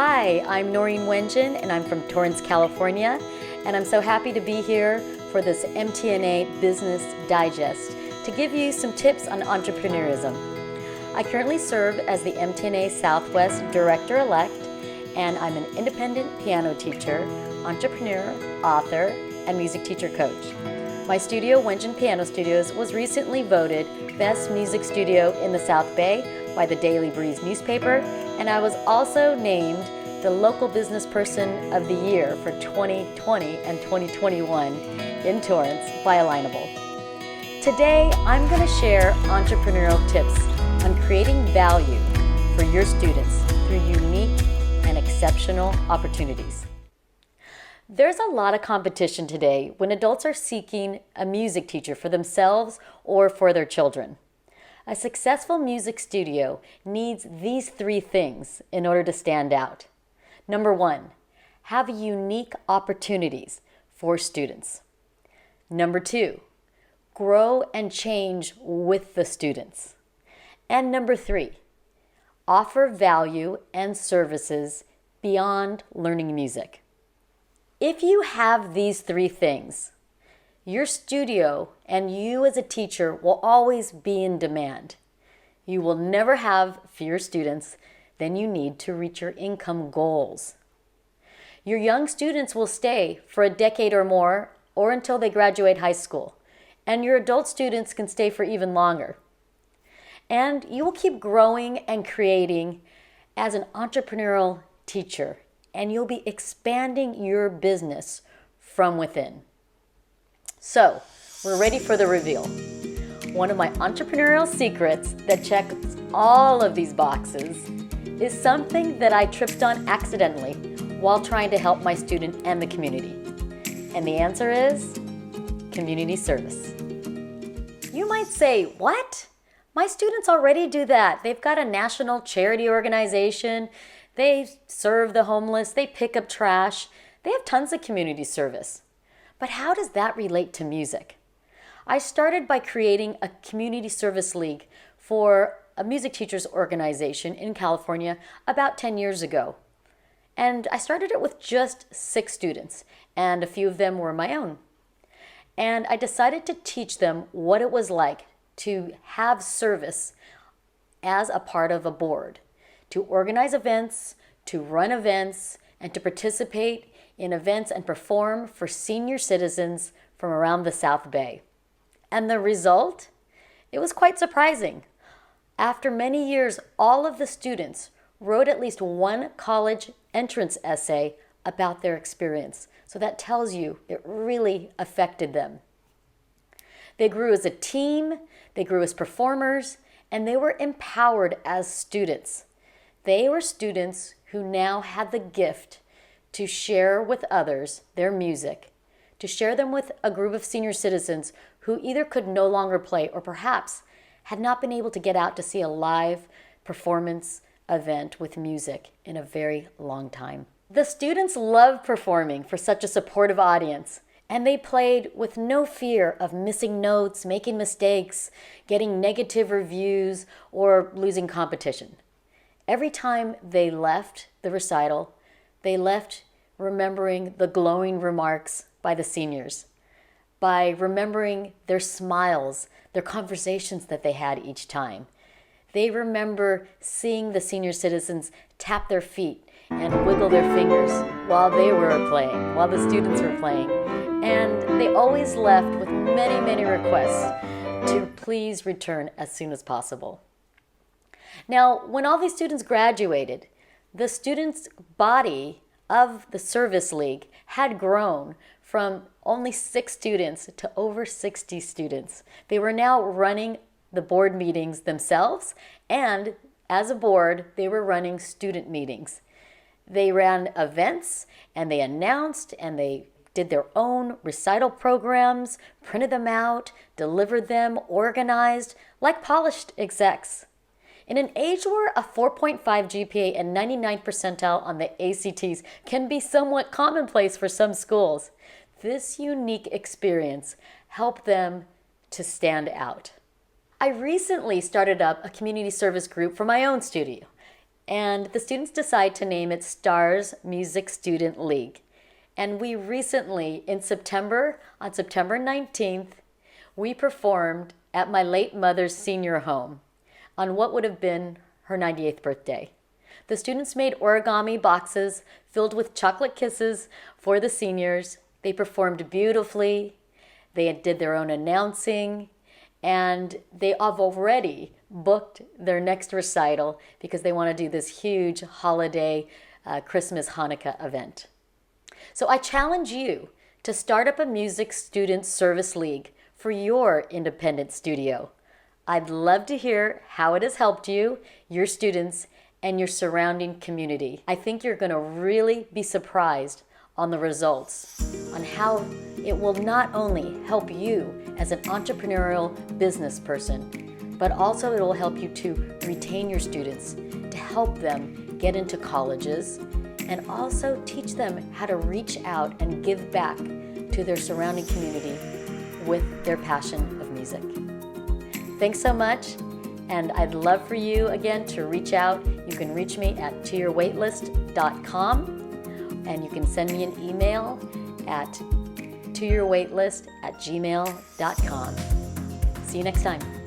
Hi, I'm Noreen Wenjen, and I'm from Torrance, California, and I'm so happy to be here for this Mtna Business Digest to give you some tips on entrepreneurism. I currently serve as the Mtna Southwest Director-elect, and I'm an independent piano teacher, entrepreneur, author, and music teacher coach. My studio, Wenjenpiano Studios, was recently voted Best Music Studio in the South Bay by the Daily Breeze newspaper, and I was also named the Local Business Person of the Year for 2020 and 2021 in Torrance by Alignable. Today, I'm going to share entrepreneurial tips on creating value for your students through unique and exceptional opportunities. There's a lot of competition today when adults are seeking a music teacher for themselves or for their children. A successful music studio needs these three things in order to stand out. Number one, have unique opportunities for students. Number two, grow and change with the students. And number three, offer value and services beyond learning music. If you have these three things, your studio and you as a teacher will always be in demand. You will never have fewer students than you need to reach your income goals. Your young students will stay for a decade or more or until they graduate high school, and your adult students can stay for even longer. And you will keep growing and creating as an entrepreneurial teacher, and you'll be expanding your business from within. So, we're ready for the reveal. One of my entrepreneurial secrets that checks all of these boxes is something that I tripped on accidentally while trying to help my student and the community. And the answer is community service. You might say, what? My students already do that. They've got a national charity organization. They serve the homeless. They pick up trash. They have tons of community service. But how does that relate to music? I started by creating a community service league for a music teachers organization in California about 10 years ago. And I started it with just 6 students, and a few of them were my own. And I decided to teach them what it was like to have service as a part of a board, to organize events, to run events, and to participate in events and perform for senior citizens from around the South Bay. And the result? It was quite surprising. After many years, all of the students wrote at least one college entrance essay about their experience. So that tells you it really affected them. They grew as a team, they grew as performers, and they were empowered as students. They were students who now had the gift to share with others their music, to share them with a group of senior citizens who either could no longer play or perhaps had not been able to get out to see a live performance event with music in a very long time. The students loved performing for such a supportive audience, and they played with no fear of missing notes, making mistakes, getting negative reviews, or losing competition. Every time they left the recital, they left remembering the glowing remarks by the seniors, by remembering their smiles, their conversations that they had each time. They remember seeing the senior citizens tap their feet and wiggle their fingers while they were playing, while the students were playing. And they always left with many, many requests to please return as soon as possible. Now, when all these students graduated, the students' body of the service league had grown from only 6 students to over 60 students. They were now running the board meetings themselves, and as a board, they were running student meetings. They ran events, and they announced, and they did their own recital programs, printed them out, delivered them, organized, like polished execs. In an age where a 4.5 GPA and 99th percentile on the ACTs can be somewhat commonplace for some schools, this unique experience helped them to stand out. I recently started up a community service group for my own studio, And the students decide to name it Stars Music Student League. And we recently, in September, on September 19th, we performed at my late mother's senior home on what would have been her 98th birthday. The students made origami boxes filled with chocolate kisses for the seniors. They performed beautifully. They did their own announcing, and they have already booked their next recital because they want to do this huge holiday Christmas Hanukkah event. So I challenge you to start up a music student service league for your independent studio. I'd love to hear how it has helped you, your students, and your surrounding community. I think you're going to really be surprised on the results, on how it will not only help you as an entrepreneurial business person, but also it will help you to retain your students, to help them get into colleges, and also teach them how to reach out and give back to their surrounding community with their passion of music. Thanks so much. And I'd love for you, again, to reach out. You can reach me at toyourwaitlist.com, and you can send me an email at toyourwaitlist@gmail.com. See you next time.